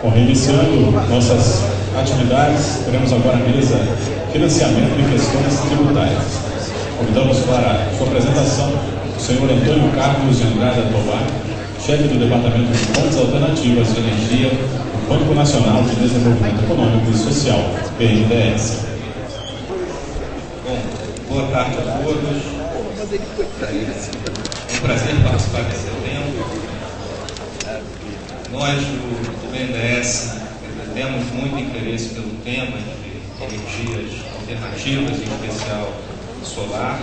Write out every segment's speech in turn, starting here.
Bom, reiniciando nossas atividades, teremos agora a mesa Financiamento e Questões Tributárias. Convidamos para sua apresentação o senhor Antônio Carlos de Andrade Tovar, chefe do Departamento de Fontes Alternativas de Energia do Banco Nacional de Desenvolvimento Econômico e Social, BNDES. Bom, boa tarde a todos. É um prazer participar desse evento. Nós, do BNDES, temos muito interesse pelo tema de energias alternativas, em especial solar.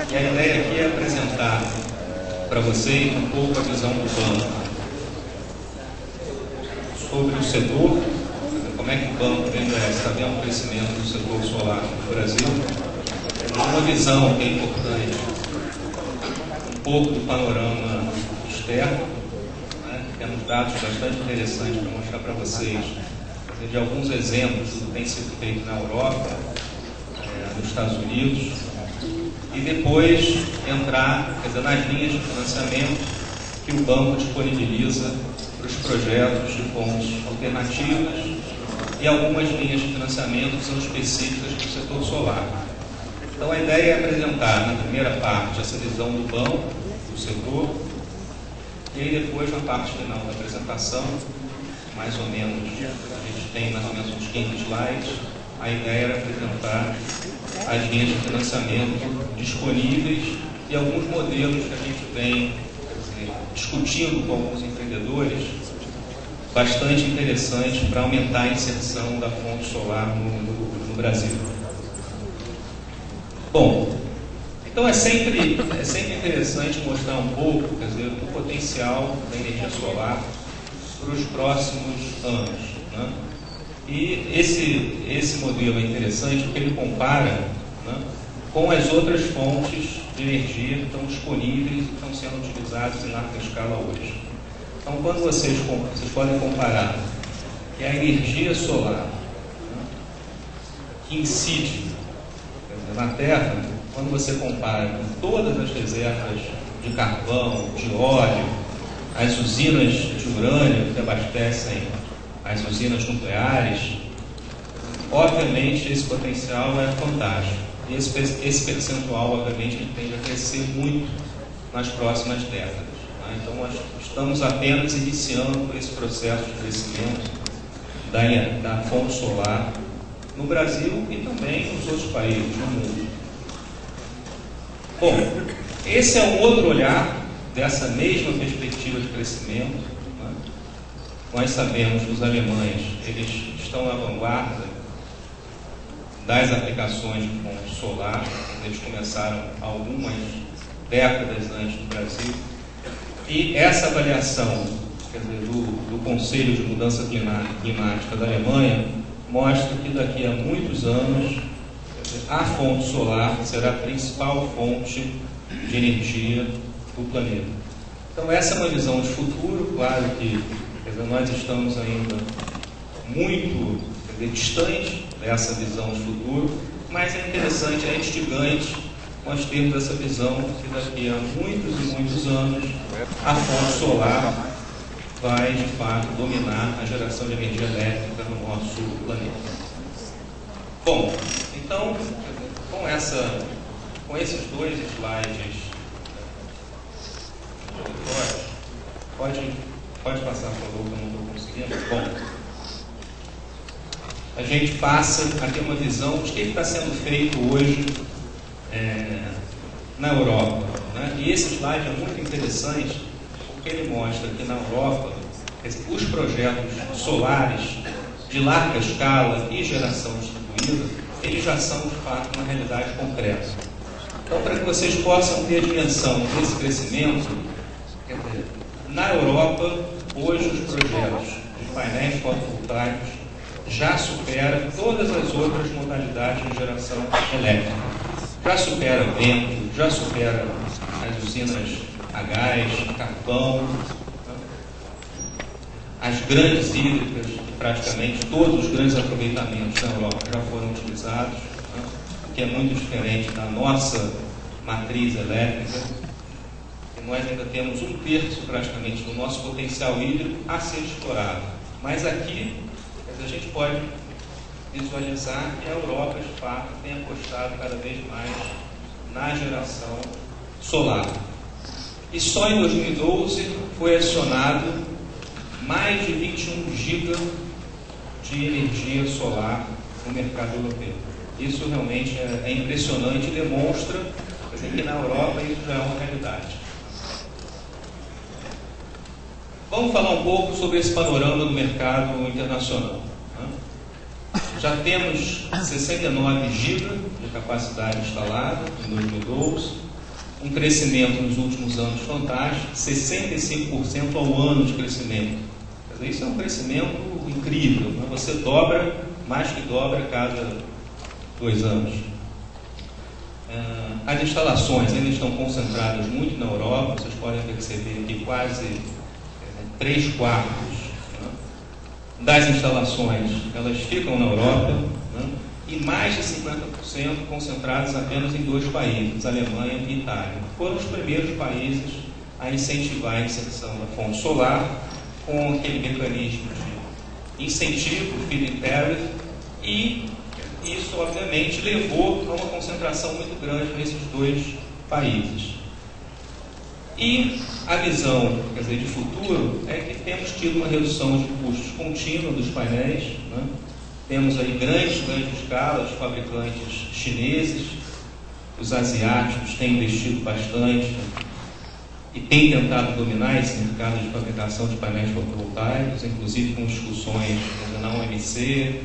E a ideia aqui é apresentar para vocês um pouco a visão do banco sobre o setor, como é que o banco BNDES está vendo o crescimento do setor solar no Brasil. Uma visão que é importante, um pouco do panorama externo. Temos dados bastante interessantes para mostrar para vocês, de alguns exemplos do que tem sido feito na Europa, nos Estados Unidos, e depois entrar, nas linhas de financiamento que o banco disponibiliza para os projetos de fontes alternativas, e algumas linhas de financiamento que são específicas para o setor solar. Então a ideia é apresentar na primeira parte essa visão do banco, do setor. E aí depois, na parte final da apresentação, mais ou menos, a gente tem mais ou menos uns 15 slides, a ideia era apresentar as linhas de financiamento disponíveis e alguns modelos que a gente vem discutindo com alguns empreendedores, bastante interessantes para aumentar a inserção da fonte solar no Brasil. Bom, então é sempre interessante mostrar um pouco, do potencial da energia solar para os próximos anos, né? E esse modelo é interessante porque ele compara, né, com as outras fontes de energia que estão disponíveis e estão sendo utilizadas em larga escala hoje. Então, quando vocês podem comparar que a energia solar, né, que incide na Terra, quando você compara com todas as reservas de carvão, de óleo, as usinas de urânio que abastecem as usinas nucleares, obviamente esse potencial é fantástico. E esse percentual, obviamente, ele tende a crescer muito nas próximas décadas. Né? Então, nós estamos apenas iniciando esse processo de crescimento da fonte solar no Brasil e também nos outros países do mundo. Bom, esse é um outro olhar dessa mesma perspectiva de crescimento. Né? Nós sabemos que os alemães, eles estão na vanguarda das aplicações de fonte solar. Eles começaram algumas décadas antes do Brasil. E essa avaliação, do Conselho de Mudança Climática da Alemanha mostra que daqui a muitos anos a fonte solar será a principal fonte de energia do planeta. Então essa é uma visão de futuro. Claro que nós estamos ainda muito distante dessa visão de futuro, mas é interessante, é instigante nós termos essa visão que daqui a muitos e muitos anos a fonte solar vai de fato dominar a geração de energia elétrica no nosso planeta. Bom, então, com esses dois slides, pode passar, por favor, que eu não estou conseguindo. Bom, a gente passa a ter uma visão de o que está sendo feito hoje na Europa. Né? E esse slide é muito interessante porque ele mostra que na Europa os projetos solares de larga escala e geração distribuída, eles já são de fato uma realidade concreta. Então, para que vocês possam ter a dimensão desse crescimento, na Europa, hoje os projetos de painéis fotovoltaicos já superam todas as outras modalidades de geração elétrica. Já supera vento, já supera as usinas a gás, carvão, as grandes hídricas, praticamente todos os grandes aproveitamentos na Europa já foram utilizados, né? O que é muito diferente da nossa matriz elétrica. E nós ainda temos 1/3 praticamente do nosso potencial hídrico a ser explorado. Mas aqui, a gente pode visualizar que a Europa, de fato, tem apostado cada vez mais na geração solar. E só em 2012 foi adicionado mais de 21 GB de energia solar no mercado europeu. Isso realmente é impressionante e demonstra que na Europa isso já é uma realidade. Vamos falar um pouco sobre esse panorama do mercado internacional. Já temos 69 GB de capacidade instalada em 2012, um crescimento nos últimos anos fantástico, 65% ao ano de crescimento. Quer dizer, isso é um crescimento incrível, né? Você dobra, mais que dobra a cada 2 anos. As instalações ainda estão concentradas muito na Europa, vocês podem perceber que quase 3/4 das instalações elas ficam na Europa, né? E mais de 50% concentrados apenas em 2 países, Alemanha e Itália. Foram os primeiros países a incentivar a inserção da fonte solar com aquele mecanismo de incentivo, feed-in tariff, e isso obviamente levou a uma concentração muito grande nesses 2 países. E a visão, quer dizer, de futuro é que temos tido uma redução de custos contínua dos painéis, né? Temos aí grandes escalas, fabricantes chineses, os asiáticos têm investido bastante e têm tentado dominar esse mercado de fabricação de painéis fotovoltaicos, inclusive com discussões na OMC,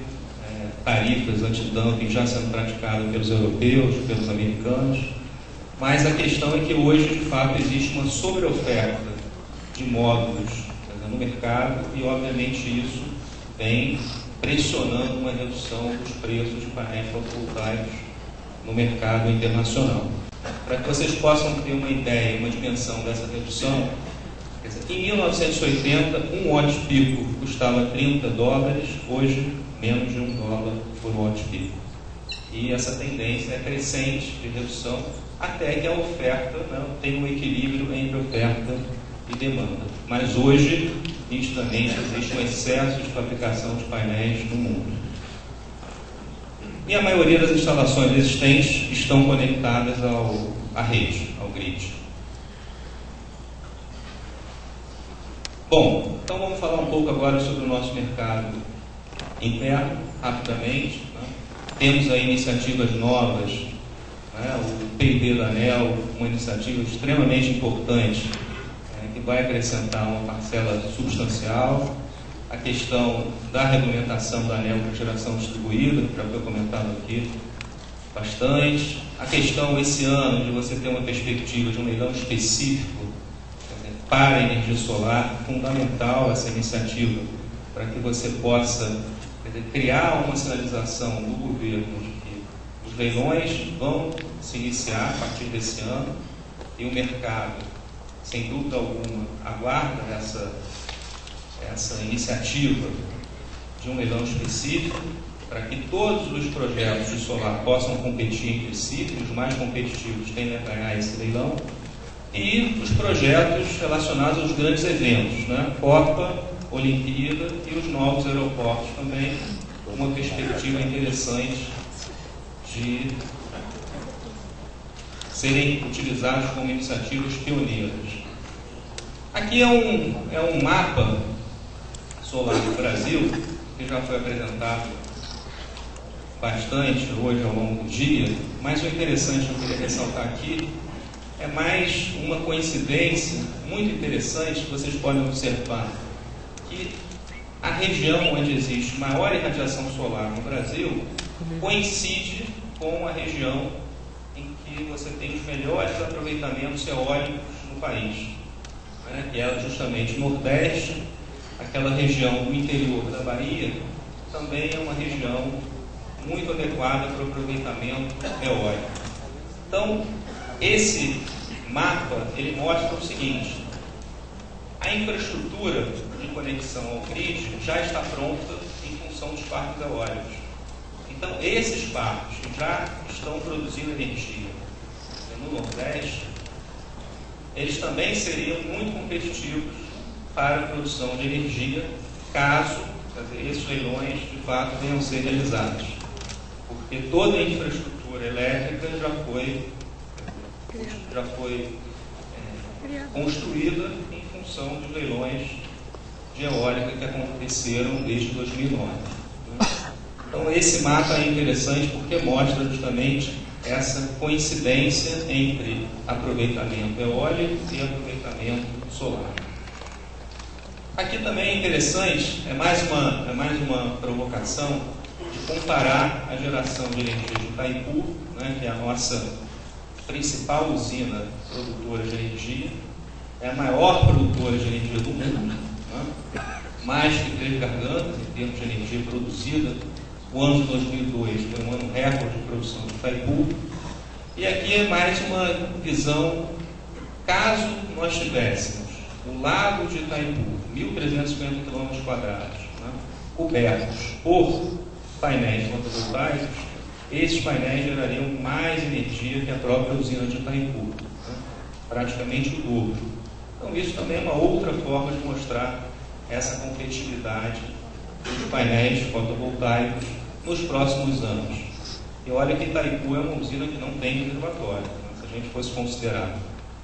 tarifas antidumping já sendo praticadas pelos europeus, pelos americanos. Mas a questão é que hoje, de fato, existe uma sobreoferta de módulos no mercado e, obviamente, isso vem pressionando uma redução dos preços de painéis fotovoltaicos no mercado internacional. Para que vocês possam ter uma ideia, uma dimensão dessa redução, quer dizer, em 1980, um watt-pico custava $30, hoje menos de $1 por watt-pico. E essa tendência é crescente de redução, até que a oferta, né, tenha um equilíbrio entre oferta e demanda. Mas hoje, nitidamente, existe um excesso de fabricação de painéis no mundo. E a maioria das instalações existentes estão conectadas à rede, ao grid. Bom, então vamos falar um pouco agora sobre o nosso mercado interno, rapidamente. Né? Temos aí iniciativas novas, né? O P&D da ANEEL, uma iniciativa extremamente importante, que vai acrescentar uma parcela substancial. A questão da regulamentação da ANEEL para geração distribuída, que já foi comentado aqui bastante. A questão esse ano de você ter uma perspectiva de um leilão específico para a energia solar, fundamental essa iniciativa, para que você possa criar uma sinalização do governo de que os leilões vão se iniciar a partir desse ano e o mercado, sem dúvida alguma, aguarda essa iniciativa de um leilão específico para que todos os projetos de solar possam competir entre si, e os mais competitivos tendem a ganhar esse leilão, e os projetos relacionados aos grandes eventos, né? Copa, Olimpíada e os novos aeroportos também, uma perspectiva interessante de serem utilizados como iniciativas pioneiras. Aqui é um mapa solar do Brasil, que já foi apresentado bastante hoje ao longo do dia, mas o interessante que eu queria ressaltar aqui é mais uma coincidência muito interessante que vocês podem observar, que a região onde existe maior irradiação solar no Brasil coincide com a região em que você tem os melhores aproveitamentos eólicos no país, né? Que é justamente o Nordeste, aquela região do interior da Bahia, também é uma região muito adequada para o aproveitamento eólico. Então, esse mapa, ele mostra o seguinte: a infraestrutura de conexão ao grid já está pronta em função dos parques eólicos. Então, esses parques que já estão produzindo energia no Nordeste, eles também seriam muito competitivos para a produção de energia caso esses leilões de fato venham a ser realizados, porque toda a infraestrutura elétrica já foi construída em função dos leilões de eólica que aconteceram desde 2009. Então esse mapa é interessante porque mostra justamente essa coincidência entre aproveitamento eólico e aproveitamento solar. Aqui também é interessante, é mais uma provocação de comparar a geração de energia de Itaipu, né, que é a nossa principal usina produtora de energia, é a maior produtora de energia do mundo, né, mais que 3 gargantas em termos de energia produzida. O ano de 2002 foi um ano recorde de produção de Itaipu. E aqui é mais uma visão, caso nós tivéssemos o lago de Itaipu, 1.350 km², né, cobertos por painéis fotovoltaicos, esses painéis gerariam mais energia que a própria usina de Itaipu, né, praticamente o dobro. Então isso também é uma outra forma de mostrar essa competitividade dos painéis fotovoltaicos nos próximos anos. E olha que Itaipu é uma usina que não tem reservatório. Se a gente fosse considerar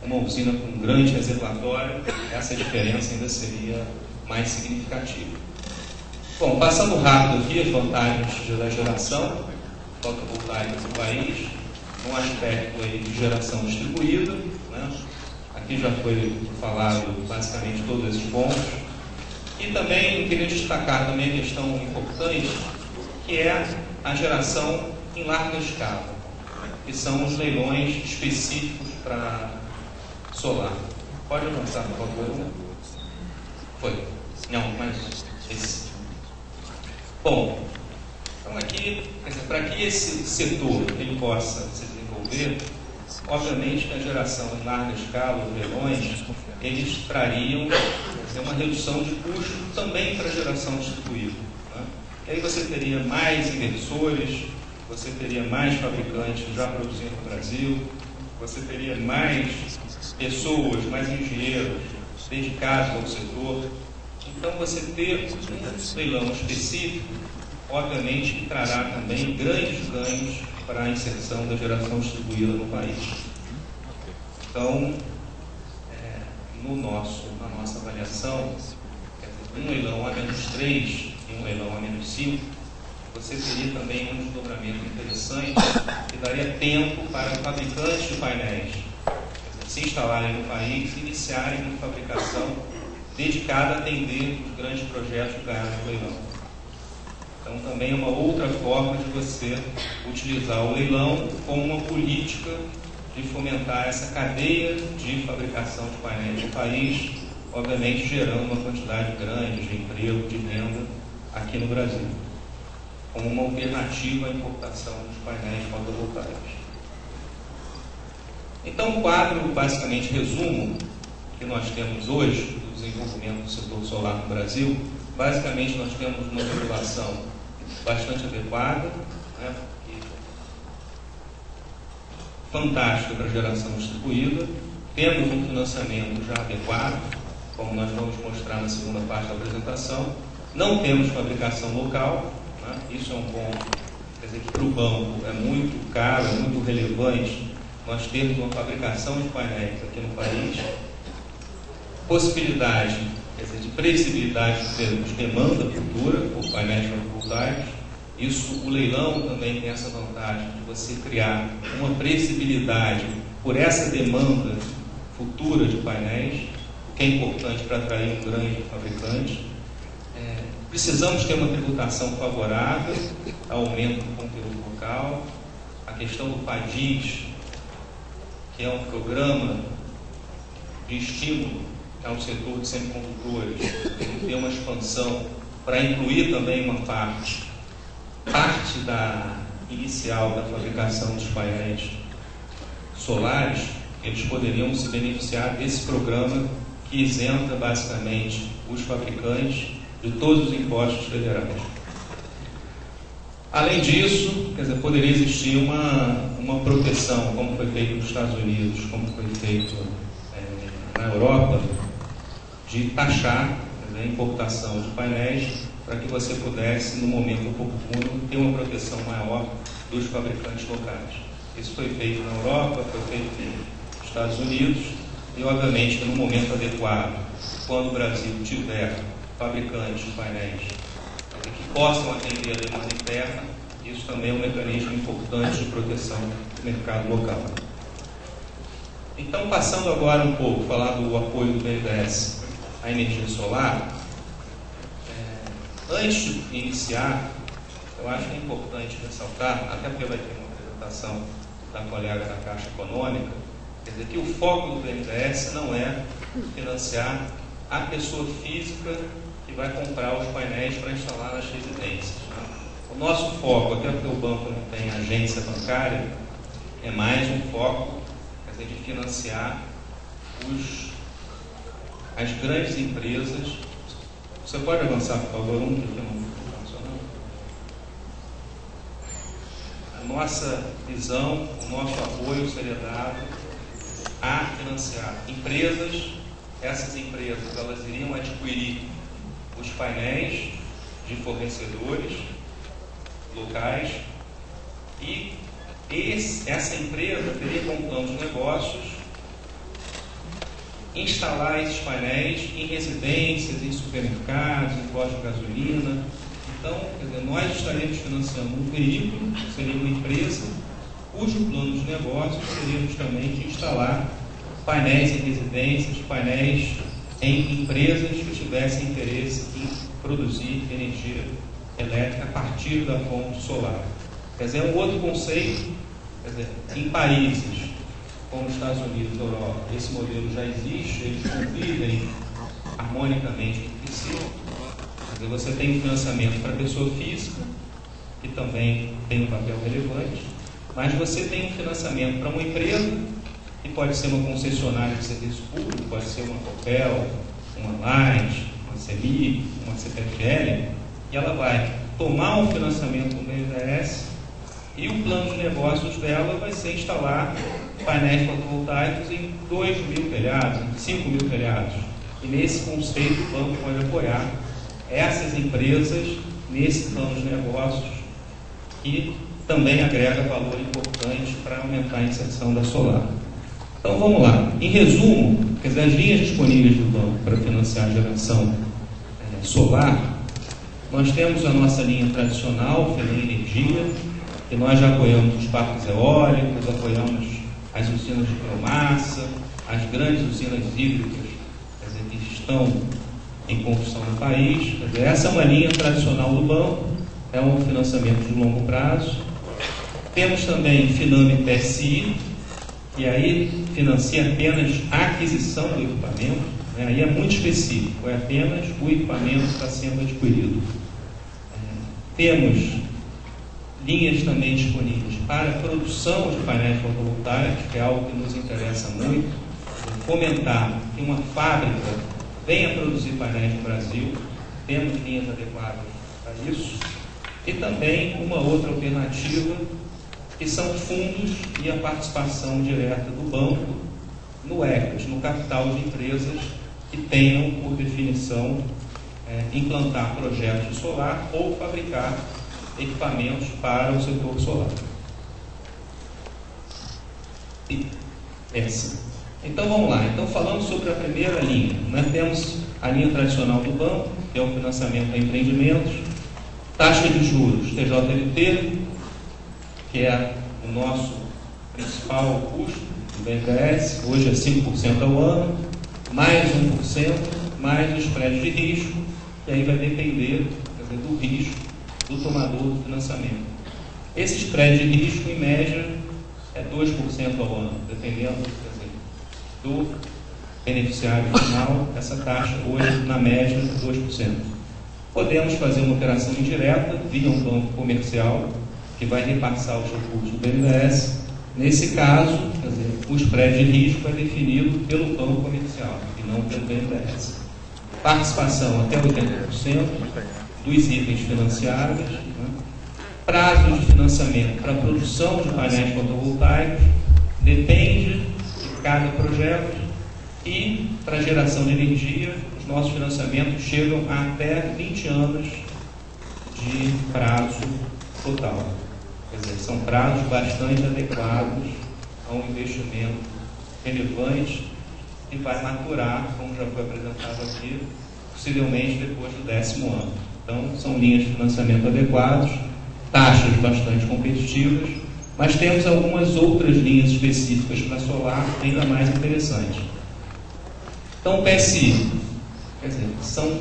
uma usina com um grande reservatório, essa diferença ainda seria mais significativa. Bom, passando rápido aqui as vantagens da geração fotovoltaica no país, um aspecto aí de geração distribuída, né? Aqui já foi falado basicamente todos esses pontos. E também eu queria destacar também a questão importante, que é a geração em larga escala, que são os leilões específicos para solar. Pode avançar, por favor. Foi. Não, mas esse. Bom, então aqui, para que esse setor ele possa se desenvolver, obviamente que a geração em larga escala, os leilões, eles trariam uma redução de custo também para a geração distribuída, né? E aí você teria mais inversores, você teria mais fabricantes já produzindo no Brasil, você teria mais pessoas, mais engenheiros dedicados ao setor. Então você ter um leilão específico, obviamente que trará também grandes ganhos para a inserção da geração distribuída no país. Então, na nossa avaliação, um leilão A-3 e um leilão A-5, você teria também um desdobramento interessante que daria tempo para fabricantes de painéis se instalarem no país e iniciarem uma fabricação dedicada a atender os grandes projetos que ganharam no leilão. Então também é uma outra forma de você utilizar o leilão como uma política de fomentar essa cadeia de fabricação de painéis no país, obviamente gerando uma quantidade grande de emprego, de renda aqui no Brasil, como uma alternativa à importação dos painéis fotovoltaicos. Então, o quadro, basicamente, resumo que nós temos hoje do desenvolvimento do setor solar no Brasil. Basicamente, nós temos uma regulação bastante adequada, né, fantástica para a geração distribuída. Temos um financiamento já adequado, como nós vamos mostrar na segunda parte da apresentação. Não temos fabricação local, né, isso é um ponto, quer dizer, que para o banco é muito caro, é muito relevante nós termos uma fabricação de painéis aqui no país. Possibilidade, quer dizer, de previsibilidade de demanda futura por painéis fotovoltaicos. Isso, o leilão também tem essa vantagem de você criar uma previsibilidade por essa demanda futura de painéis, o que é importante para atrair um grande fabricante. Precisamos ter uma tributação favorável ao aumento do conteúdo local. A questão do PADIS, que é um programa de estímulo ao setor de semicondutores, tem que ter uma expansão para incluir também uma parte inicial da fabricação dos painéis solares. Eles poderiam se beneficiar desse programa que isenta basicamente os fabricantes de todos os impostos federais. Além disso, quer dizer, poderia existir uma proteção, como foi feito nos Estados Unidos, como foi feito na Europa, de taxar a importação de painéis para que você pudesse, no momento oportuno, ter uma proteção maior dos fabricantes locais. Isso foi feito na Europa, foi feito nos Estados Unidos e, obviamente, que no momento adequado, quando o Brasil tiver fabricantes de painéis que possam atender a demanda interna, isso também é um mecanismo importante de proteção do mercado local. Então, passando agora um pouco, falar do apoio do BNDES à energia solar, antes de iniciar, eu acho que é importante ressaltar, até porque vai ter uma apresentação da colega da Caixa Econômica, quer dizer que o foco do BNDES não é financiar a pessoa física que vai comprar os painéis para instalar nas residências. O nosso foco, até porque o banco não tem agência bancária, é mais um foco, quer dizer, de financiar as grandes empresas. Você pode avançar, por favor, que não está funcionando? A nossa visão, o nosso apoio seria dado a financiar empresas. Essas empresas, elas iriam adquirir os painéis de fornecedores locais e essa empresa teria como plano de negócios instalar esses painéis em residências, em supermercados, em postos de gasolina. Então, quer dizer, nós estaremos financiando um veículo, seria uma empresa, cujo plano de negócios seria justamente instalar painéis em residências, painéis em empresas que tivessem interesse em produzir energia elétrica a partir da fonte solar. Quer dizer, é um outro conceito. Quer dizer, em países como os Estados Unidos e Europa, esse modelo já existe, eles convivem harmonicamente entre si. Quer dizer, você tem um financiamento para a pessoa física, que também tem um papel relevante, mas você tem um financiamento para uma empresa, que pode ser uma concessionária de serviço público, pode ser uma Copel, uma Light, uma CEMIG, uma CPFL, e ela vai tomar um financiamento do BNDES e o plano de negócios dela vai ser instalar painéis fotovoltaicos em 2.000 telhados, em 5.000 telhados. E nesse conceito o banco pode apoiar essas empresas nesse plano de negócios e também agrega valor importante para aumentar a inserção da solar. Então vamos lá. Em resumo, quer dizer, as linhas disponíveis do banco para financiar a geração solar, nós temos a nossa linha tradicional, FENEM Energia, que nós já apoiamos os parques eólicos, apoiamos as usinas de biomassa, as grandes usinas hídricas, quer dizer, que estão em construção no país. Quer dizer, essa é uma linha tradicional do banco, é um financiamento de longo prazo. Temos também Finame PSI, que aí financia apenas a aquisição do equipamento, né? Aí é muito específico, é apenas o equipamento que está sendo adquirido. Temos linhas também disponíveis para a produção de painéis fotovoltaicos, que é algo que nos interessa muito, fomentar que uma fábrica venha produzir painéis no Brasil, temos linhas adequadas para isso, e também uma outra alternativa, que são fundos e a participação direta do banco no equity, no capital de empresas que tenham, por definição, implantar projetos de solar ou fabricar equipamentos para o setor solar. Então vamos lá. Então, falando sobre a primeira linha, nós temos a linha tradicional do banco, que é o financiamento a empreendimentos, taxa de juros TJLT, que é o nosso principal custo do BNDES, hoje é 5% ao ano, mais 1%, mais o spread de risco, que aí vai depender, quer dizer, do risco do tomador do financiamento. Esse spread de risco, em média, é 2% ao ano, dependendo, quer dizer, do beneficiário final. Essa taxa hoje, na média, é 2%. Podemos fazer uma operação indireta via um banco comercial que vai repassar os recursos do BNDES. Nesse caso, quer dizer, o spread de risco é definido pelo banco comercial e não pelo BNDES. Participação até 80% dos itens financiáveis, né? Prazo de financiamento para a produção de painéis fotovoltaicos depende de cada projeto. E para geração de energia, os nossos financiamentos chegam a até 20 anos de prazo total. Quer dizer, são prazos bastante adequados a um investimento relevante que vai maturar, como já foi apresentado aqui, possivelmente depois do 10º ano. Então, são linhas de financiamento adequadas, taxas bastante competitivas, mas temos algumas outras linhas específicas para solar ainda mais interessantes. Então, o PSI, quer dizer, são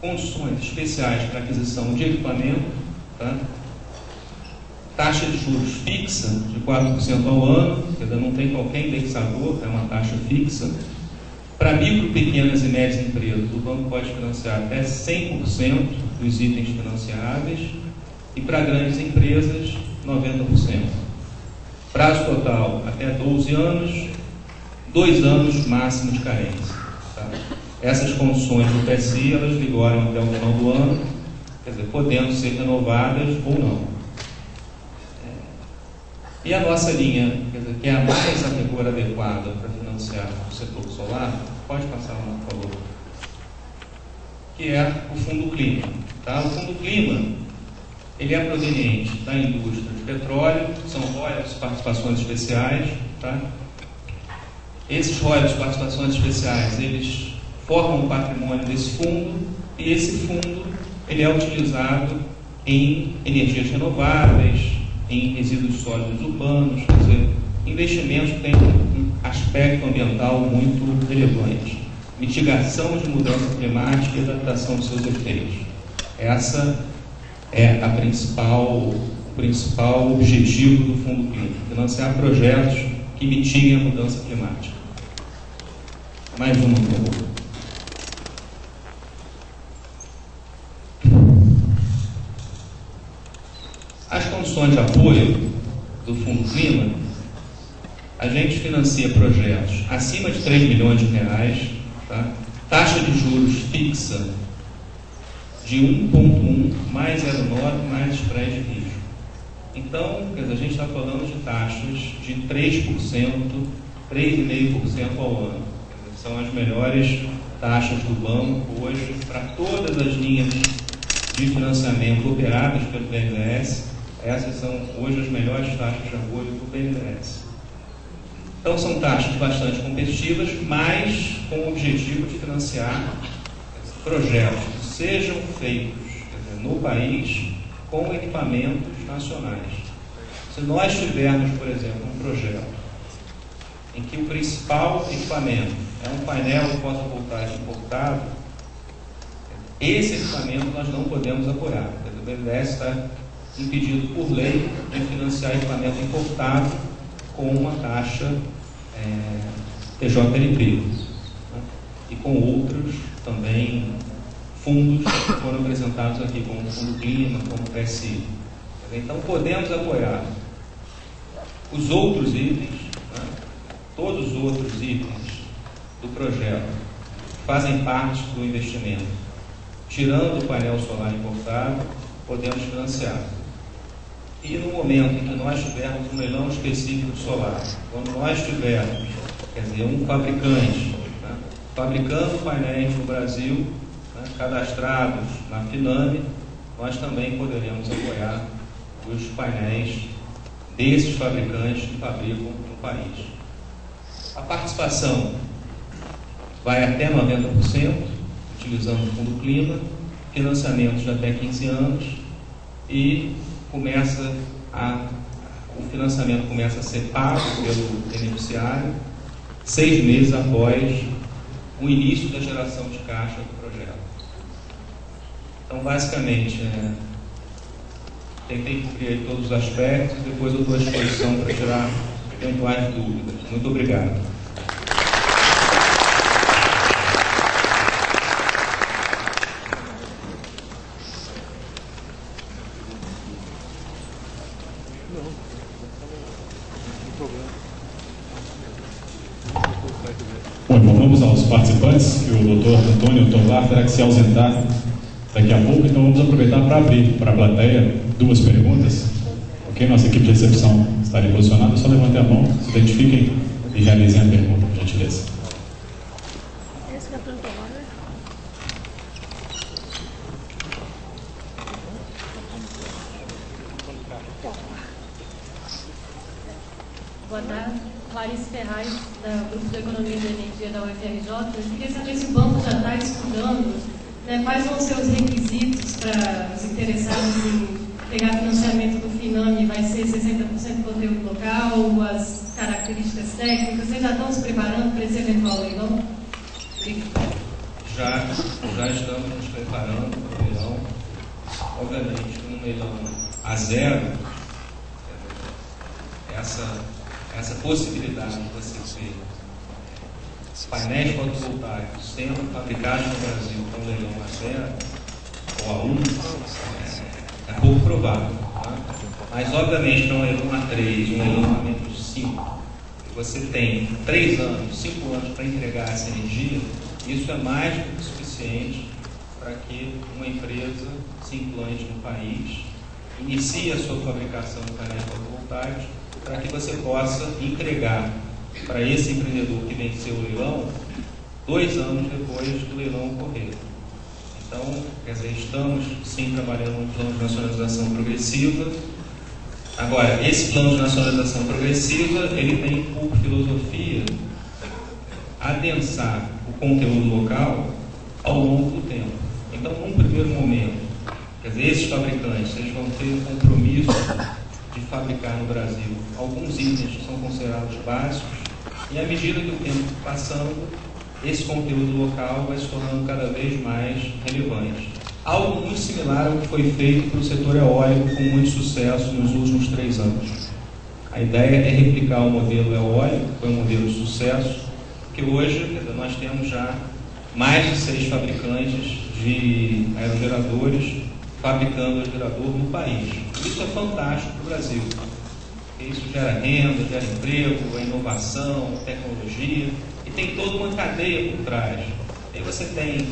condições especiais para aquisição de equipamento, tá? Taxa de juros fixa de 4% ao ano, quer dizer, não tem qualquer indexador, é uma taxa fixa. Para micro, pequenas e médias empresas, o banco pode financiar até 100% dos itens financiáveis e para grandes empresas, 90%. Prazo total até 12 anos, 2 anos máximo de carência. Tá? Essas condições do PSI, elas vigoram até o final do ano, quer dizer, podendo ser renovadas ou não. E a nossa linha, quer dizer, que é a mais adequada para financiar o setor solar, pode passar lá, por favor, que é o Fundo Clima. Tá? O Fundo Clima, ele é proveniente da indústria de petróleo, são royalties, participações especiais. Tá? Esses royalties, participações especiais, eles formam o patrimônio desse fundo, e esse fundo ele é utilizado em energias renováveis, em resíduos sólidos urbanos, quer dizer, investimentos que têm um aspecto ambiental muito relevante. Mitigação de mudança climática e adaptação dos seus efeitos. Essa é a o principal objetivo do Fundo Clima, financiar projetos que mitiguem a mudança climática. Mais uma, por favor. As condições de apoio do Fundo Clima, a gente financia projetos acima de 3 milhões de reais, tá? Taxa de juros fixa de 1,1 mais 0,9 mais spread de risco. Então, quer dizer, a gente está falando de taxas de 3%, 3,5% ao ano. São as melhores taxas do banco hoje para todas as linhas de financiamento operadas pelo BNDES. Essas são hoje as melhores taxas de apoio do BNDES. Então, são taxas bastante competitivas, mas com o objetivo de financiar projetos que sejam feitos, quer dizer, no país com equipamentos nacionais. Se nós tivermos, por exemplo, um projeto em que o principal equipamento é um painel fotovoltaico importado, esse equipamento nós não podemos apoiar. O BNDES está impedido por lei de financiar equipamento importado com uma taxa TJLP, né? E com outros também fundos que foram apresentados aqui, como o Fundo Clima, como o PSI. Então podemos apoiar os outros itens, né? Todos os outros itens do projeto fazem parte do investimento. Tirando o painel solar importado, podemos financiar. E no momento em que nós tivermos um leilão específico de solar, quando nós tivermos, quer dizer, um fabricante, né, fabricando painéis no Brasil, né, cadastrados na FINAME, nós também poderemos apoiar os painéis desses fabricantes que fabricam no país. A participação vai até 90%, utilizando o Fundo Clima, financiamentos de até 15 anos, e o financiamento começa a ser pago pelo beneficiário 6 meses após o início da geração de caixa do projeto. Então, basicamente, tentei cobrir aí todos os aspectos e depois eu estou à disposição para tirar eventuais dúvidas. Muito obrigado. Bom, então vamos aos participantes, que o doutor Antônio Tovar terá que se ausentar daqui a pouco, então vamos aproveitar para abrir para a plateia 2 perguntas. Ok? Nossa equipe de recepção está ali posicionada, só levantem a mão, se identifiquem e realizem a pergunta. gentileza. Boa tarde, Clarice Ferraz, do Grupo de Economia e Energia da UFRJ. Eu queria saber se o banco já está estudando, né, quais são os seus requisitos para os interessados em pegar financiamento do FINAME. Vai ser 60% conteúdo local, as características técnicas? Vocês já estão se preparando para esse eventual leilão? Já estamos nos preparando para o leilão. Obviamente, um leilão a zero, essa possibilidade de você ter painéis fotovoltaicos sendo fabricados no Brasil com leilão a zero ou a 1 é pouco provável. Tá? Mas, obviamente, para um leilão a 3, um leilão a menos 5, você tem 3 anos, 5 anos para entregar essa energia, isso é mais do que suficiente para que uma empresa se implante no país, inicie a sua fabricação de painéis fotovoltaicos, para que você possa entregar para esse empreendedor que venceu o leilão 2 anos depois do leilão ocorrer. Então, quer dizer, estamos sim trabalhando no plano de nacionalização progressiva. Agora, esse plano de nacionalização progressiva, ele tem por filosofia adensar o conteúdo local ao longo do tempo. Então, num primeiro momento, quer dizer, esses fabricantes, eles vão ter um compromisso de fabricar no Brasil alguns itens que são considerados básicos, e à medida que o tempo vai passando, esse conteúdo local vai se tornando cada vez mais relevante. Algo muito similar ao que foi feito para o setor eólico com muito sucesso nos últimos 3 anos. A ideia é replicar o modelo eólico, que foi um modelo de sucesso, que hoje nós temos já mais de 6 fabricantes de aerogeradores fabricando aerogerador no país. Isso é fantástico para o Brasil. Isso gera renda, gera emprego, inovação, tecnologia, e tem toda uma cadeia por trás. Aí você tem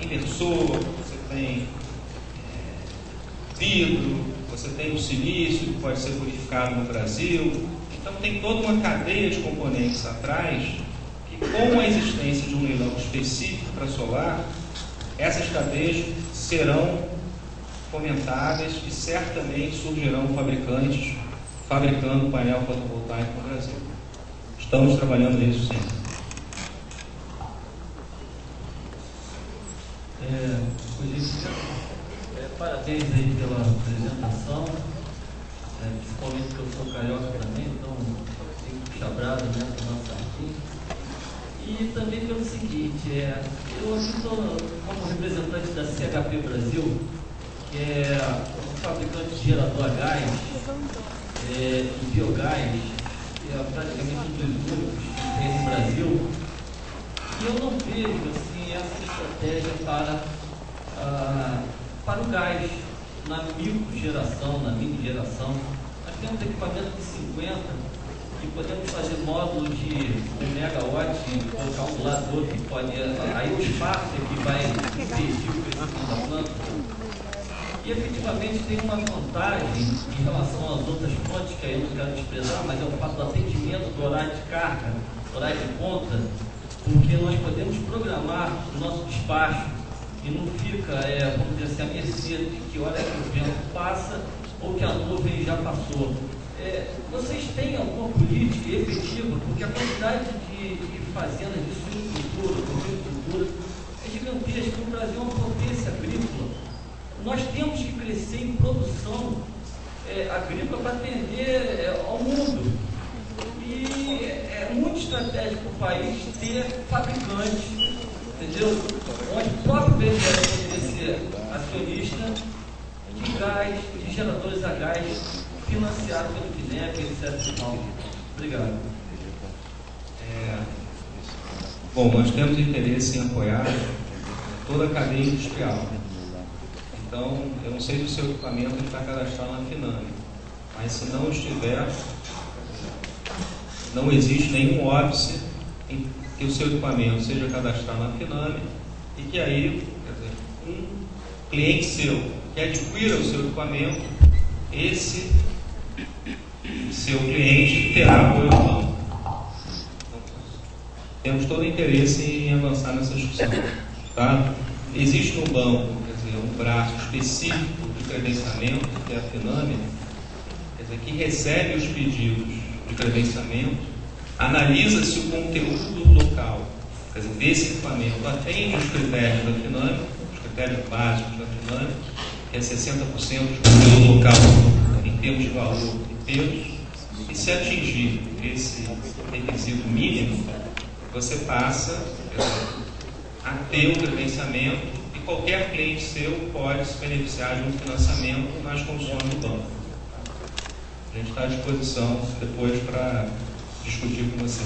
inversor, você tem vidro, você tem o silício que pode ser purificado no Brasil. Então tem toda uma cadeia de componentes atrás, que com a existência de um leilão específico para solar, essas cadeias serão fomentadas e certamente surgirão fabricantes fabricando painel fotovoltaico no Brasil. Estamos trabalhando nisso sim. Parabéns aí pela apresentação, principalmente porque eu sou carioca também, então tenho que puxar brasa dentro do nosso artigo. E também pelo seguinte, eu aqui estou como representante da CHP Brasil, que é um fabricante de gerador a gás e biogás, que é praticamente um dos únicos que tem no Brasil. E eu não vejo assim, essa estratégia para o gás na microgeração, na mini geração. Nós temos equipamento de 50 e podemos fazer módulo de 1 megawatt e colocar um do lado do outro, que pode. Aí o espaço é que vai impedir o crescimento da planta. E efetivamente tem uma vantagem em relação às outras fontes, que aí eu não quero desprezar, mas é o fato do atendimento do horário de carga, do horário de ponta, porque nós podemos programar o nosso despacho e não fica, vamos dizer assim, a mercê de que hora que o vento passa ou que a nuvem já passou. Vocês têm alguma política efetiva? Porque a quantidade de fazendas de suinocultura, agricultura, é gigantesca. O Brasil é uma potência agrícola. Nós temos que crescer em produção agrícola para atender ao mundo. E é muito estratégico para o país ter fabricantes, entendeu? Onde o próprio BNDES poderia ser acionista de gás, de geradores a gás, financiado pelo FINEP, etc. Obrigado. Bom, nós temos interesse em apoiar toda a cadeia industrial. Então, eu não sei se o seu equipamento está cadastrado na FINAME, mas se não estiver, não existe nenhum óbice em que o seu equipamento seja cadastrado na FINAME e que aí, quer dizer, um cliente seu que adquira o seu equipamento, esse seu cliente terá apoio ao banco. temos todo o interesse em avançar nessa discussão. Tá? Existe no banco, quer dizer, um braço específico de credenciamento, que é a Finame, quer dizer, que recebe os pedidos de credenciamento, analisa se o conteúdo local, quer dizer, desse equipamento atende os critérios da Finame, os critérios básicos da Finame, que é 60% de conteúdo local em termos de valor e peso, e se atingir esse requisito mínimo, você passa a ter o credenciamento e qualquer cliente seu pode se beneficiar de um financiamento nas condições do banco. A gente está à disposição depois para discutir com você.